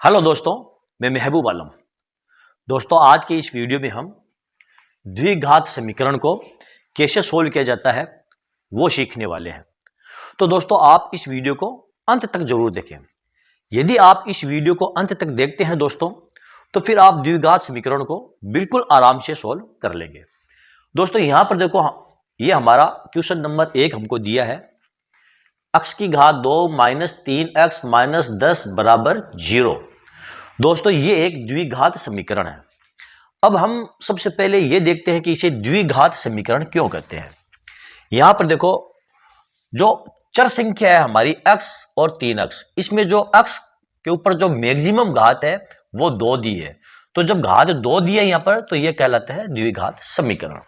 Hello दोस्तों, मैं महबूब आलम। दोस्तों, आज के इस वीडियो में हम द्विघात समीकरण को कैसे सोल्व किया जाता है वो सीखने वाले हैं। तो दोस्तों, आप इस वीडियो को अंत तक जरूर देखें। यदि आप इस वीडियो को अंत तक देखते हैं दोस्तों, तो फिर आप द्विघात समीकरण को बिल्कुल आराम से सोल्व कर लेंगे। दोस्तों, यहां पर देखो, ये हमारा क्वेश्चन नंबर 1 हमको दिया है। x की घात 2 माइनस 3x माइनस 10 बराबर 0। दोस्तों, ये एक द्विघात समीकरण है। अब हम सबसे पहले ये देखते हैं कि इसे द्विघात समीकरण क्यों कहते हैं। यहां पर देखो, जो चर संख्या है हमारी x और 3x, इसमें जो x के ऊपर जो मैक्सिमम घात है वो 2 दी है। तो जब घात 2 दी है यहां पर, तो यह कहलाता है द्विघात समीकरण।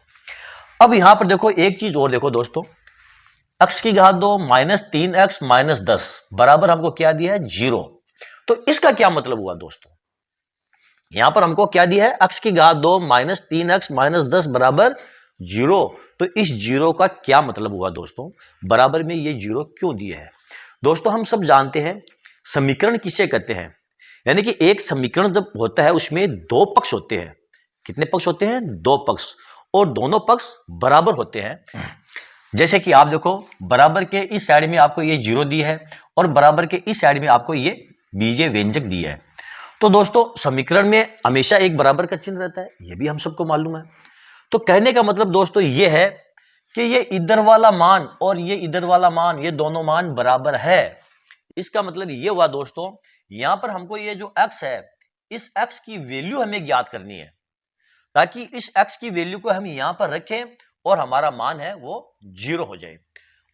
अब यहां पर देखो, एक चीज और देखो दोस्तों, x की घात 2 माइनस 3x माइनस 10 बराबर हमको क्या दिया है, 0। तो इसका क्या मतलब हुआ दोस्तों, यहां पर हमको क्या दिया है, x की घात 2 माइनस 3x माइनस 10 बराबर 0। तो इस 0 का क्या मतलब हुआ दोस्तों, बराबर में ये 0 क्यों दिया है। दोस्तों, हम सब जानते हैं समीकरण किसे कहते हैं। यानी कि एक समीकरण जब होता है उसमें दो पक्ष होते हैं। कितने पक्ष होते हैं, दो पक्ष, और दोनों पक्ष बराबर होते हैं। जैसे कि आप देखो, बराबर के इस साइड में आपको ये 0 दिया है और बराबर के इस साइड में आपको ये बीजीय व्यंजक दिया है। तो दोस्तों, समीकरण में हमेशा एक बराबर का चिन्ह रहता है, ये भी हम सबको मालूम है। तो कहने का मतलब दोस्तों ये है कि ये इधर वाला मान और ये इधर वाला मान, ये दोनों मान बराबर है। इसका मतलब ये हुआ दोस्तों, यहां पर हमको ये जो x है, इस x की वैल्यू हमें ज्ञात करनी है, ताकि इस x की वैल्यू को हम यहां पर रखें और हमारा मान है वो 0 हो जाए।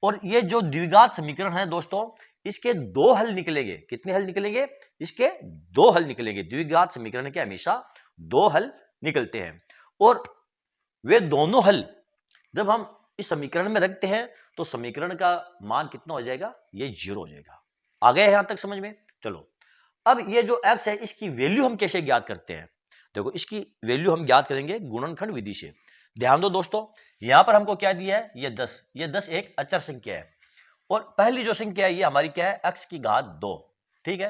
और ये जो द्विघात समीकरण है दोस्तों, इसके दो हल निकलेंगे। कितने हल निकलेंगे, इसके दो हल निकलेंगे। द्विघात समीकरण के हमेशा दो हल निकलते हैं, और वे दोनों हल जब हम इस समीकरण में रखते हैं तो समीकरण का मान कितना हो जाएगा, ये 0 हो जाएगा। आ गया यहां तक समझ में। चलो, अब ये जो x है, इसकी वैल्यू हम कैसे ज्ञात करते हैं। देखो, इसकी वैल्यू हम ज्ञात करेंगे गुणनखंड विधि से। ध्यान दो दोस्तों, यहां पर हमको क्या दिया है, ये 10। ये 10 एक अचर संख्या है, और पहली जो संख्या है ये हमारी क्या है, x की घात 2। ठीक है,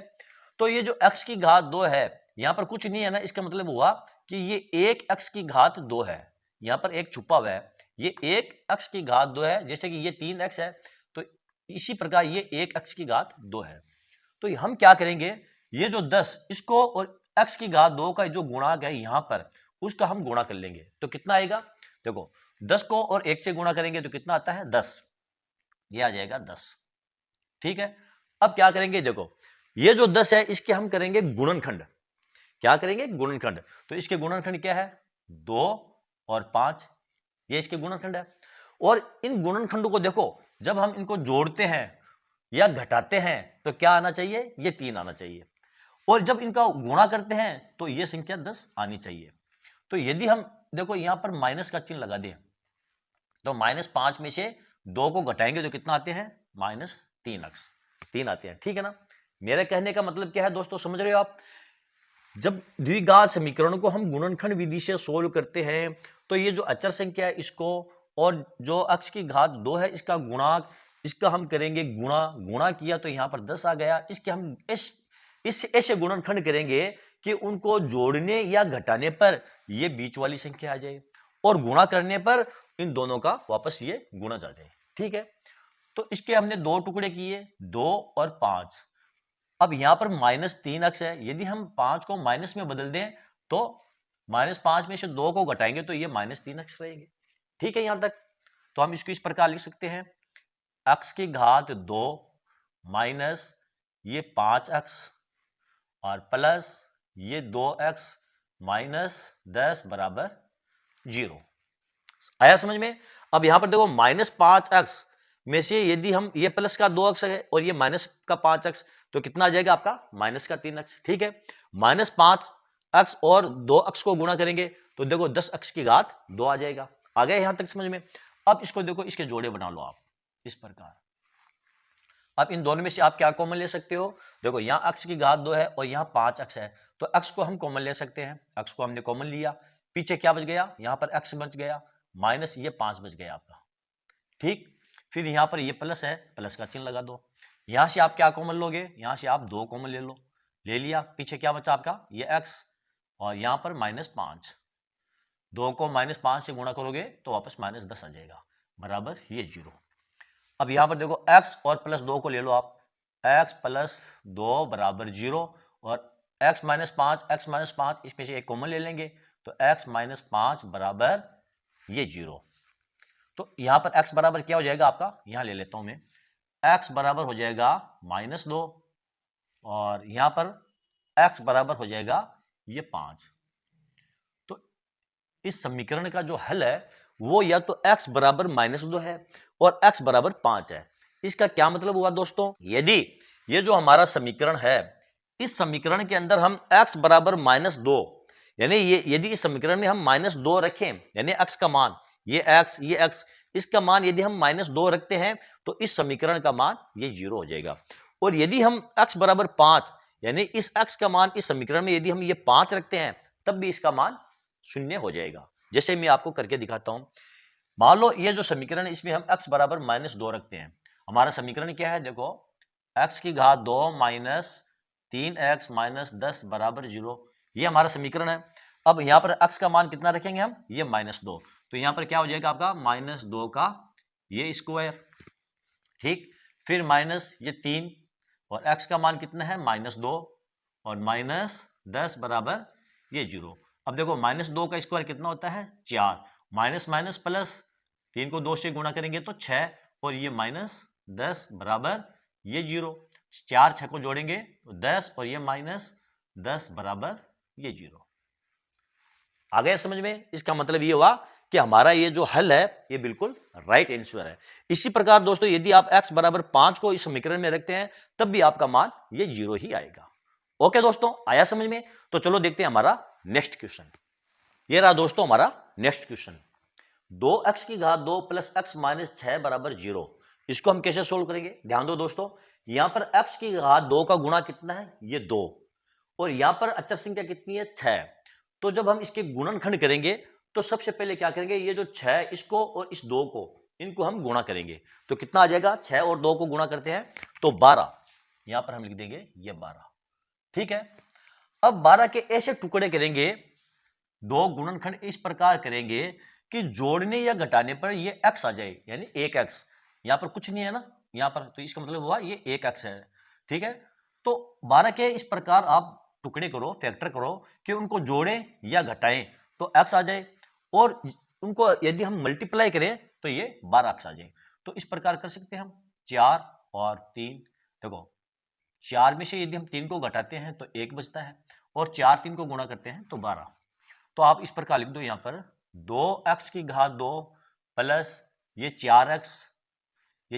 तो ये जो x की घात 2 है, यहां पर कुछ नहीं है ना, इसका मतलब हुआ कि ये एक x की घात 2 है। यहां पर एक छुपा हुआ है, ये एक x की घात 2 है। जैसे कि ये 3x है, तो इसी प्रकार ये एक x की घात 2 है। तो हम क्या करेंगे, ये जो 10, इसको और x की घात 2 का जो गुणांक है यहां पर, उसका हम गुणा कर लेंगे। तो कितना आएगा, देखो 10 को और 1 से गुणा करेंगे तो कितना आता है, 10। ये आ जाएगा 10। ठीक है, अब क्या करेंगे, देखो ये जो 10 है, इसके हम करेंगे गुणनखंड। क्या करेंगे, गुणनखंड। तो इसके गुणनखंड क्या है, 2 और 5, ये इसके गुणनखंड है। और इन गुणनखंडों को देखो, जब हम इनको जोड़ते हैं या घटाते हैं तो क्या आना चाहिए, ये 3 आना चाहिए। और जब इनका गुणा करते हैं तो ये संख्या 10 आनी चाहिए। तो यदि हम देखो यहां पर माइनस का चिन्ह लगा दें, तो -5 में से 2 को घटाएंगे तो कितना आते हैं, -3x, 3 आते हैं। ठीक है ना, मेरे कहने का मतलब क्या है दोस्तों, समझ रहे हो आप। जब द्विघात समीकरण को हम गुणनखंड विधि से सोल्व करते हैं, तो ये जो अचर संख्या है इसको, और जो x की घात 2 है इसका गुणांक, इसका हम करेंगे गुणा। गुणा किया तो यहां पर 10 आ गया। इसके हम इस ऐसे गुणनखंड करेंगे कि उनको जोड़ने या घटाने पर ये बीच वाली संख्या आ जाए, और गुणा करने पर इन दोनों का वापस ये गुणज आ जाए। ठीक है, तो इसके हमने दो टुकड़े किए, 2 और 5। अब यहां पर -3x है, यदि हम 5 को माइनस में बदल दें तो -5 में से 2 को घटाएंगे तो ये -3x रहेंगे। ठीक है, यहां तक। तो हम इसको इस प्रकार लिख सकते हैं, x की घात 2 माइनस ये 5x और प्लस ये 2x माइनस 10 बराबर 0। आया समझ में। अब यहां पर देखो, -5x में से यदि हम, ये प्लस का 2x है और ये माइनस का 5x, तो कितना आ जाएगा आपका, माइनस का 3x। ठीक है, -5x और 2x को गुणा करेंगे तो देखो 10x की घात 2 आ जाएगा। आ गया यहां तक समझ में। अब इसको देखो, इसके जोड़े बना लो आप इस प्रकार। अब इन दोनों में से आप क्या कॉमन ले सकते हो, देखो यहाँ x की घात 2 है और यहाँ 5x है, तो x को हम कॉमन ले सकते हैं। x को हमने कॉमन लिया, पीछे क्या बच गया, यहाँ पर x बच गया, माइनस ये 5 बच गया आपका। ठीक, फिर यहाँ पर ये प्लस है, प्लस का चिन्ह लगा दो। यहाँ से आप क्या कॉमन लोगे, यहाँ से आप 2 कॉमन ले लो, ले लिया, पीछे क्या बचा आपका ये x और यहां पर -5, 2 को -5 से गुणा करोगे तो वापस -10 आ जाएगा बराबर ये 0। अब यहां पर देखो x और +2 को ले लो आप, x + 2 बराबर 0 और x -5 इसमें से एक कॉमन ले लेंगे तो x -5 बराबर ये 0। तो यहां पर x बराबर क्या हो जाएगा आपका, यहां ले लेता हूं मैं, x बराबर हो जाएगा -2 और यहां पर x बराबर हो जाएगा ये 5। तो इस समीकरण का जो हल है वो या तो x बराबर -2 है और x बराबर 5 है। इसका क्या मतलब हुआ दोस्तों, यदि ये जो हमारा समीकरण है इस समीकरण के अंदर हम x बराबर -2 यानी ये यदि इस समीकरण में हम -2 रखें यानी x का मान ये x इसका मान यदि हम -2 रखते हैं तो इस समीकरण का मान ये 0 हो जाएगा। और यदि हम x बराबर 5 यानी इस x का मान इस समीकरण में यदि हम ये 5 रखते हैं तब भी इसका मान 0 हो जाएगा। जैसे मैं आपको करके दिखाता हूं, मान लो ये जो समीकरण है इसमें हम x बराबर -2 रखते हैं, हमारा समीकरण क्या है देखो, x की घात 2 - 3x - 10 बराबर 0, ये हमारा समीकरण है। अब यहां पर x का मान कितना रखेंगे हम, ये -2, तो यहां पर क्या हो जाएगा आपका -2 का ये स्क्वायर, ठीक, फिर माइनस ये 3 और x का मान कितना है -2 और -10 बराबर ये 0। अब देखो -2 का स्क्वायर कितना होता है 4, माइनस माइनस प्लस, 3 को 2 से गुणा करेंगे तो 6 और ये -10 बराबर ये 0, 4 6 को जोड़ेंगे तो 10 और ये -10 बराबर ये 0। आ गया समझ में? इसका मतलब ये हुआ कि हमारा ये जो हल है ये बिल्कुल राइट आंसर है। इसी प्रकार दोस्तों यदि आप x बराबर 5 को इस समीकरण में रखते हैं तब भी आपका मान ये 0 ही आएगा। ओके दोस्तों, आया समझ में? तो चलो देखते हैं हमारा नेक्स्ट क्वेश्चन। ये रहा दोस्तों हमारा नेक्स्ट क्वेश्चन, 2x की घात 2 प्लस x माइनस 6 बराबर 0। इसको हम कैसे सोल्व करेंगे, ध्यान दो दोस्तों, यहां पर x की घात 2 का गुणा कितना है ये 2 और यहां पर अचर संख्या कितनी है 6। तो जब हम इसके गुणनखंड करेंगे तो सबसे पहले क्या करेंगे, ये जो 6 इसको और इस 2 को इनको हम गुणा करेंगे तो कितना आ जाएगा, 6 और 2 को गुणा करते हैं तो 12, यहां पर हम लिख देंगे ये 12, ठीक है। अब 12 के ऐसे टुकड़े करेंगे, दो गुणनखंड इस प्रकार करेंगे कि जोड़ने या घटाने पर ये x आ जाए यानी 1x, यहां पर कुछ नहीं है ना यहां पर, तो इसका मतलब हुआ ये 1x है, ठीक है। तो 12 के इस प्रकार आप टुकड़े करो, फैक्टर करो कि उनको जोड़े या घटाएं तो x आ जाए और उनको यदि हम मल्टीप्लाई करें तो ये 12x आ जाए। तो इस प्रकार कर सकते हैं हम 4 और 3, देखो 4 में से यदि हम 3 को घटाते हैं तो 1 बचता है और 4 3 को गुणा करते हैं तो 12। तो आप इस प्रकार लिख दो यहां पर 2x की घात 2 प्लस ये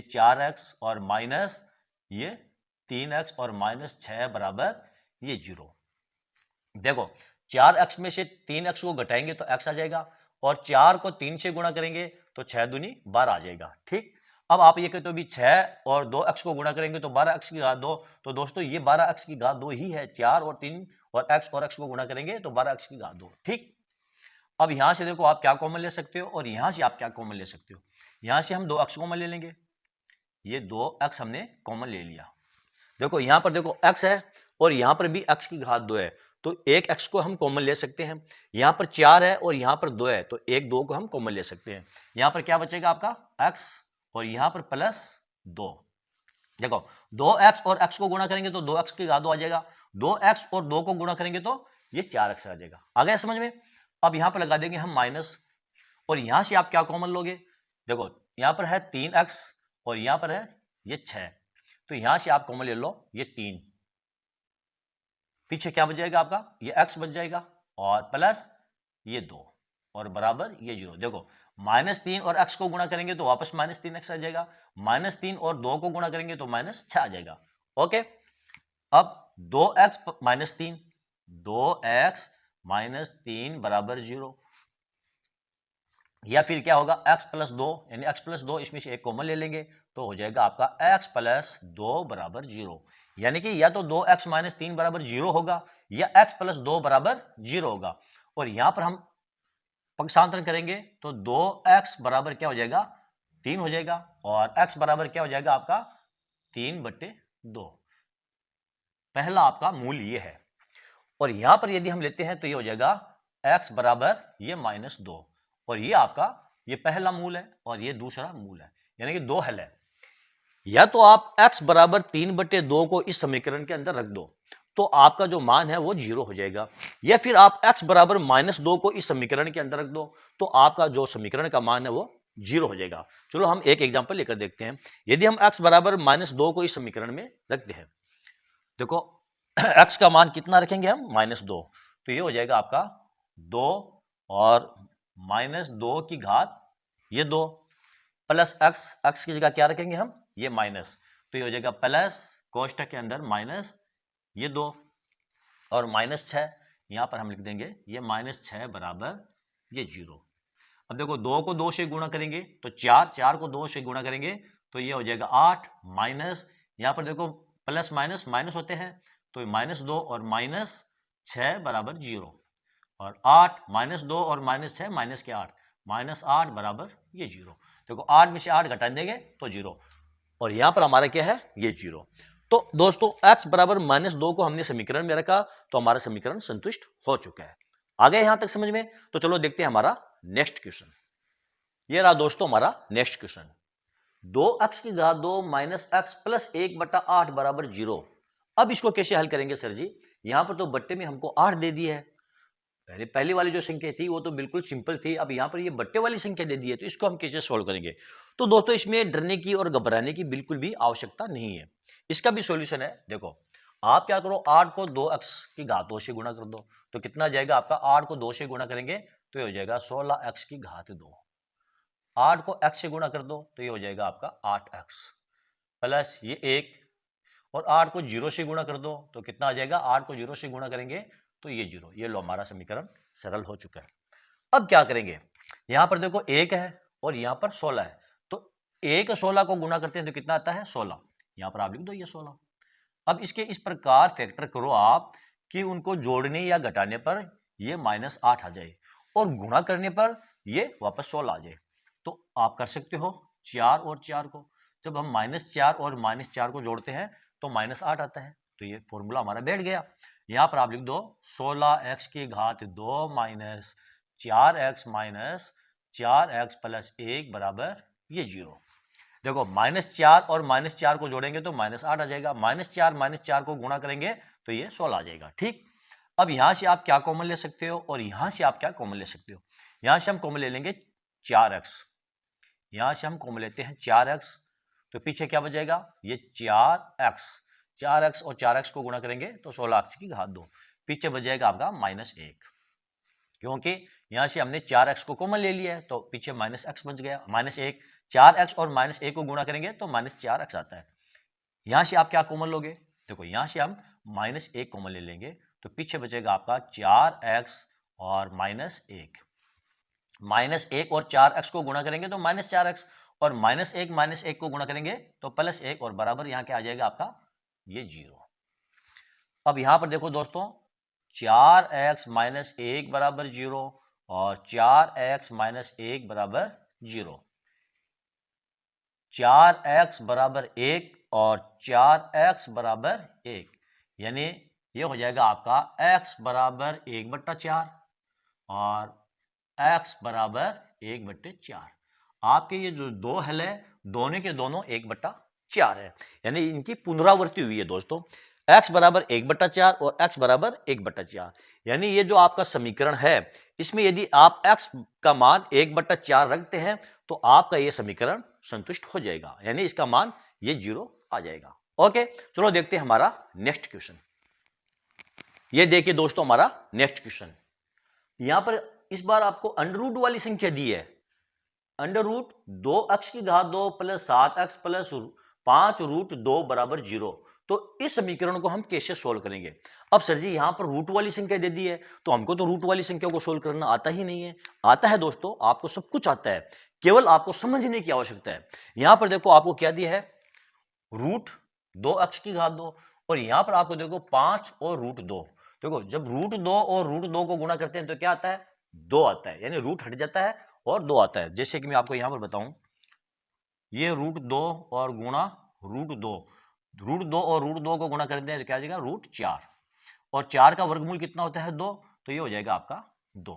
4x और माइनस ये 3x और माइनस 6 बराबर ये 0। देखो 4x में से 3x को घटाएंगे तो x आ जाएगा और 4 को 3 से गुणा करेंगे तो 6 दूनी 12 आ जाएगा, ठीक। अब आप ये कहते हो भी 6 और 2x को गुणा करेंगे तो 12x की घात 2, तो दोस्तों ये 12x की घात 2 ही है, 4 और 3 और x को गुणा करेंगे तो 12x की घात 2, ठीक। अब यहां से देखो आप क्या कॉमन ले सकते हो और यहां से आप क्या कॉमन ले सकते हो, यहां से हम 2x कॉमन ले लेंगे, ये 2x हमने कॉमन ले लिया। देखो यहां पर देखो x है और यहां पर भी x की घात 2 है तो एक x को हम कॉमन ले सकते हैं, यहां पर 4 है और यहां पर 2 है तो एक 2 को हम कॉमन ले सकते हैं। यहां पर क्या बचेगा आपका x और यहां पर प्लस 2, देखो 2x और x को गुणा करेंगे तो 2x की घात 2 आ जाएगा, 2x और 2 को गुणा करेंगे तो ये 4x आ जाएगा। आ गया समझ में? अब यहां पर लगा देंगे हम माइनस और यहां से आप क्या कॉमन लोगे, देखो यहां पर है 3x और यहां पर है ये 6, तो यहां से आप कॉमन ले लो ये 3, पीछे क्या बच जाएगा आपका ये x बच जाएगा और प्लस ये 2 और बराबर ये 0। देखो -3 और x को गुणा करेंगे तो वापस -3x आ जाएगा, -3 और 2 को गुणा करेंगे तो -6 आ जाएगा। ओके, अब 2x -3, 2x -3 बराबर 0, या फिर क्या होगा x प्लस 2 यानी x प्लस 2 इसमें से एक कॉमन ले लेंगे तो हो जाएगा आपका x प्लस 2 बराबर 0, यानी कि या तो 2x माइनस 3 बराबर 0 होगा या x प्लस 2 बराबर 0 होगा। और यहां पर हम पक्षांतरण करेंगे तो 2x बराबर क्या हो जाएगा 3 हो जाएगा और x बराबर क्या हो जाएगा आपका 3/2। पहला आपका मूल ये है। और यहां पर यदि हम लेते हैं तो ये हो जाएगा x बराबर ये -2, और ये आपका ये पहला मूल है और ये दूसरा मूल है, यानी कि दो हल है। या तो आप x बराबर 3/2 को इस समीकरण के अंदर रख दो तो आपका जो मान है वो 0 हो जाएगा, या फिर आप x बराबर -2 को इस समीकरण के अंदर रख दो तो आपका जो समीकरण का मान है वो 0 हो जाएगा। चलो हम एक एग्जांपल लेकर देखते हैं। यदि हम x बराबर -2 को इस समीकरण में रखते हैं, देखो x का मान कितना रखेंगे हम -2, तो ये हो जाएगा आपका 2 और -2 की घात ये 2 प्लस x की जगह क्या रखेंगे हम ये माइनस, तो ये हो जाएगा प्लस कोष्टक के अंदर माइनस ये 2 और -6, यहां पर हम लिख देंगे ये -6 बराबर ये 0। अब देखो 2 को 2 से गुणा करेंगे तो 4 को 2 से गुणा करेंगे तो ये हो जाएगा 8 माइनस, यहां पर देखो प्लस माइनस माइनस होते हैं तो -2 और -6 बराबर 0, और 8 -2 और -6 माइनस के 8 -8 बराबर ये 0। देखो 8 में से 8 घटा देंगे तो 0, और यहां पर हमारा क्या है ये 0। तो दोस्तों x बराबर -2 को हमने समीकरण में रखा तो हमारा समीकरण संतुष्ट हो चुका है। आ गए यहां तक समझ में? तो चलो देखते हैं हमारा नेक्स्ट क्वेश्चन। ये रहा दोस्तों हमारा नेक्स्ट क्वेश्चन। 2x की घात 2 माइनस x प्लस 1/8 बराबर 0। अब इसको कैसे हल करेंगे सर जी? यहां पर तो बट्टे में हमको 8 दे दिया है, पहली वाली जो संख्या थी वो तो बिल्कुल सिंपल थी, अब यहां पर ये बट्टे वाली संख्या दे दी है तो इसको हम कैसे सोल्व करेंगे? तो दोस्तों इसमें डरने की और घबराने की बिल्कुल भी आवश्यकता नहीं है, इसका भी सॉल्यूशन है। देखो आप क्या करो, 8 को 2x की घात 2 से गुणा कर दो तो कितना जाएगा आपका, 8 को 2 से गुणा करेंगे तो ये हो जाएगा 16x की घात 2। 8 को x से गुणा कर दो तो ये हो जाएगा आपका 8x प्लस ये 1, और 8 को 0 से गुणा कर दो तो कितना आ जाएगा, 8 को 0 से गुणा करेंगे तो ये 0। ये लो हमारा समीकरण सरल हो चुका है। अब क्या करेंगे, यहां पर देखो 1 है और यहां पर 16 है, तो 1 16 को गुणा करते हैं तो कितना आता है 16, यहां पर आप लिख दो ये 16। अब इसके इस प्रकार फैक्टर करो आप कि उनको जोड़ने या घटाने पर ये -8 आ जाए और गुणा करने पर ये वापस 16 आ जाए। तो आप कर सकते हो 4 और 4 को, जब हम -4 और -4 को जोड़ते हैं तो -8 आता है, तो ये फॉर्मूला हमारा बैठ गया। यहां पर आप लिख दो 16x की घात 2 minus 4x minus 4x plus 1 बराबर ये 0। देखो -4 और -4 को जोड़ेंगे तो -8 आ जाएगा, -4 को गुणा करेंगे तो ये 16 आ जाएगा। ठीक, अब यहां से आप क्या कॉमन ले सकते हो और यहां से आप क्या कॉमन ले सकते हो? यहां से हम कॉमन ले लेंगे 4x, यहां से हम कॉमन लेते हैं 4x, तो पीछे क्या बचेगा ये 4x और 4x को गुणा करेंगे तो 16x की घात 2, पीछे बच जाएगा आपका -1, क्योंकि यहां से हमने 4x को कॉमन ले लिया है तो पीछे -x बच गया, -1, 4x और -1 को गुणा करेंगे तो -4x आता है। यहां से आप क्या कॉमन लोगे, देखो यहां से हम -1 कॉमन ले लेंगे तो पीछे बचेगा आपका 4x और -1, -1 और 4x को गुणा करेंगे तो -4x, और -1 को गुणा करेंगे तो +1, और बराबर यहां क्या आ जाएगा आपका ये 0। अब यहां पर देखो दोस्तों 4x - 1 बराबर 0 और 4x - 1 बराबर 0, 4x बराबर 1 और 4x बराबर 1, यानी ये हो जाएगा आपका x बराबर 1/4 और x बराबर 1/4। आपके ये जो दो हल है दोनों के दोनों 1/4 है, यानी इनकी पुनरावृत्ति हुई है दोस्तों, x बराबर 1/4 और x बराबर 1/4, यानी ये जो आपका समीकरण है इसमें यदि आप x का मान 1/4 रखते हैं तो आपका ये समीकरण संतुष्ट हो जाएगा, यानी इसका मान ये 0 आ जाएगा। ओके, चलो देखते हैं हमारा नेक्स्ट क्वेश्चन। ये देखिए दोस्तों हमारा नेक्स्ट क्वेश्चन, यहां पर इस बार आपको अंडर रूट वाली संख्या दी है, अंडर रूट 2x की घात 2 प्लस 7x प्लस 5√2 बराबर 0। तो इस समीकरण को हम कैसे सोल्व करेंगे? अब सर जी यहां पर रूट वाली संख्या दे दी है तो हमको तो रूट वाली संख्या को सोल्व करना आता ही नहीं है। आता है दोस्तों, आपको सब कुछ आता है, केवल आपको समझने की आवश्यकता है। यहां पर देखो आपको क्या दिया है, रूट 2x की घात 2, और यहां पर आपको देखो 5 और √2। देखो जब √2 और √2 को गुणा करते हैं तो क्या आता है 2 आता है, यानी रूट हट जाता है और 2 आता है। जैसे कि मैं आपको यहां पर बताऊं, ये √2 और गुणा √2 √2 और √2 को गुणा कर दें तो क्या आ जाएगा √4, और 4 का वर्गमूल कितना होता है 2, तो ये हो जाएगा आपका 2।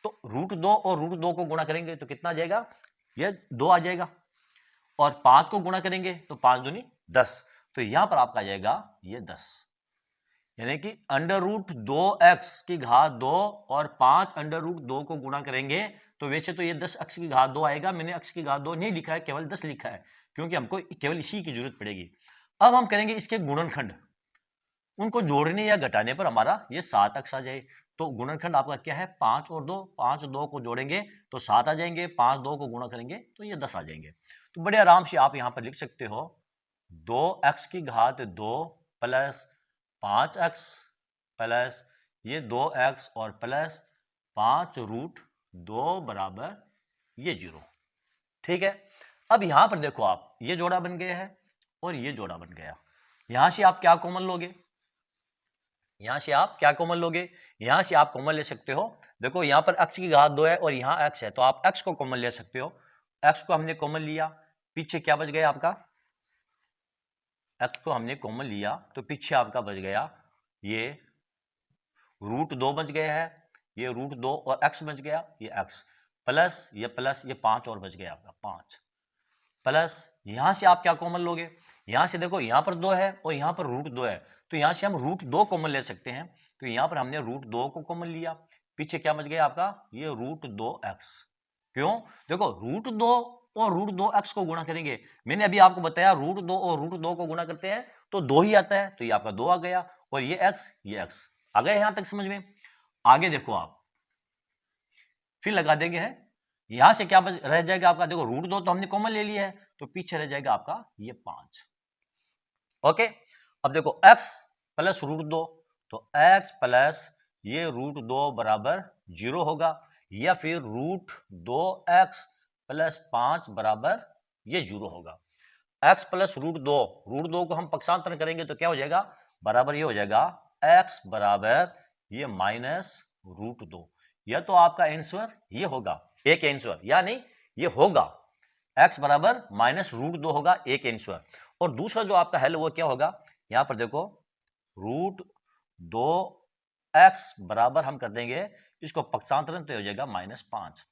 तो √2 और √2 को गुणा करेंगे तो कितना आ जाएगा, ये 2 आ जाएगा, और 5 को गुणा करेंगे तो 5 दूनी 10, तो यहां पर आपका आ जाएगा ये 10, यानी कि √2x² और 5 √2 को गुणा करेंगे तो वैसे तो ये 10x² आएगा, मैंने x² नहीं लिखा है, केवल 10 लिखा है क्योंकि हमको केवल इसी की जरूरत पड़ेगी। अब हम करेंगे इसके गुणनखंड, उनको जोड़ने या घटाने पर हमारा ये 7x आ जाए। तो गुणनखंड आपका क्या है 5 और 2, 5 2 को जोड़ेंगे तो 7 आ जाएंगे, 5 2 को गुणा करेंगे तो ये 10 आ जाएंगे। तो बड़े आराम से आप यहां पर लिख सकते हो 2x² प्लस 5x प्लस ये 2x और प्लस 5√2 बराबर ये 0। ठीक है, अब यहां पर देखो आप ये जोड़ा बन गया है और ये जोड़ा बन गया, यहां से आप क्या कॉमन लोगे, यहां से आप क्या कॉमन लोगे, यहां से आप कॉमन ले सकते हो, देखो यहां पर x² है और यहां x है तो आप x को कॉमन ले सकते हो, x को हमने कॉमन लिया, पीछे क्या बच गया आपका, x को हमने कॉमन लिया तो पीछे आपका बच गया ये √2 बच गया है, ये √2 और x बच गया, ये x प्लस ये 5 और बच गया आपका 5, प्लस यहां से आप क्या कॉमन लोगे, यहां से देखो यहां पर 2 है और यहां पर √2 है तो यहां से हम √2 कॉमन ले सकते हैं, तो यहां पर हमने √2 को कॉमन लिया, पीछे क्या बच गया आपका ये √2x। क्यों, देखो √2 और √2x को गुणा करेंगे, मैंने अभी आपको बताया √2 और √2 को गुणा करते हैं तो 2 ही आता है, तो ये आपका 2 आ गया, और ये x आ गया यहां तक समझ में। आगे देखो आप फिर लगा देंगे है, यहां से क्या रह जाएगा आपका, देखो √2 तो हमने कॉमन ले लिया है तो पीछे रह जाएगा आपका ये 5। ओके, अब देखो x प्लस √2, तो x प्लस ये √2 बराबर 0 होगा, या फिर √2x प्लस 5 बराबर ये 0 होगा। x प्लस √2 को हम पक्षांतरण करेंगे तो क्या हो जाएगा, बराबर ये हो जाएगा x बराबर ये -√2, यह तो आपका आंसर ये होगा, एक आंसर, या नहीं ये होगा x बराबर -√2 होगा, एक आंसर। और दूसरा जो आपका हल वो क्या होगा, यहां पर देखो √2x बराबर हम कर देंगे इसको पक्षांतरण तो हो जाएगा -5,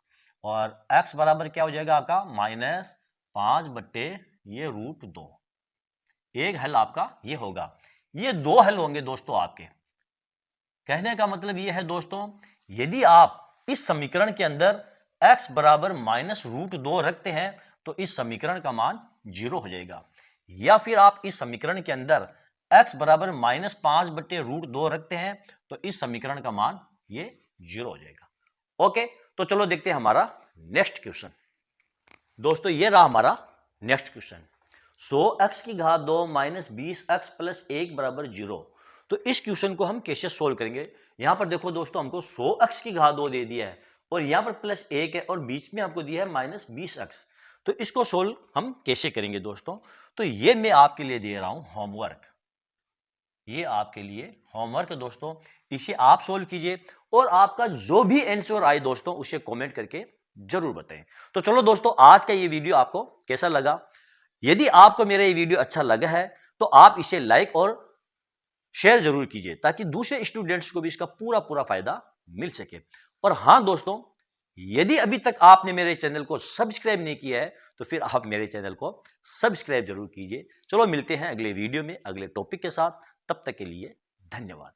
और x बराबर क्या हो जाएगा आपका -5 बट्टे ये √2, एक हल आपका ये होगा। ये 2 हल होंगे दोस्तों आपके, कहने का मतलब ये है दोस्तों, यदि आप इस समीकरण के अंदर x बराबर -√2 रखते हैं तो इस समीकरण का मान 0 हो जाएगा, या फिर आप इस समीकरण के अंदर x बराबर -5 बट्टे √2 रखते हैं तो इस समीकरण का मान ये 0 हो जाएगा। ओके, तो चलो देखते हैं हमारा नेक्स्ट क्वेश्चन। दोस्तों ये रहा हमारा नेक्स्ट क्वेश्चन, 100x² - 20x + 1 बराबर 0। तो इस क्वेश्चन को हम कैसे सोल्व करेंगे, यहां पर देखो दोस्तों हमको 100x² दे दिया है और यहां पर +1 है और बीच में आपको दिया है -20x, तो इसको सोल्व हम कैसे करेंगे दोस्तों, तो ये मैं आपके लिए दे रहा हूं होमवर्क, ये आपके लिए होमवर्क है दोस्तों, इसे आप सोल्व कीजिए और आपका जो भी आंसर आए दोस्तों उसे कमेंट करके जरूर बताएं। तो चलो दोस्तों आज का ये वीडियो आपको कैसा लगा, यदि आपको मेरा ये वीडियो अच्छा लगा है तो आप इसे लाइक और शेयर जरूर कीजिए ताकि दूसरे स्टूडेंट्स को भी इसका पूरा फायदा मिल सके। और हां दोस्तों, यदि अभी तक आपने मेरे चैनल को सब्सक्राइब नहीं किया है तो फिर आप मेरे चैनल को सब्सक्राइब जरूर कीजिए। चलो मिलते हैं अगले वीडियो में अगले टॉपिक के साथ, तब तक के लिए धन्यवाद।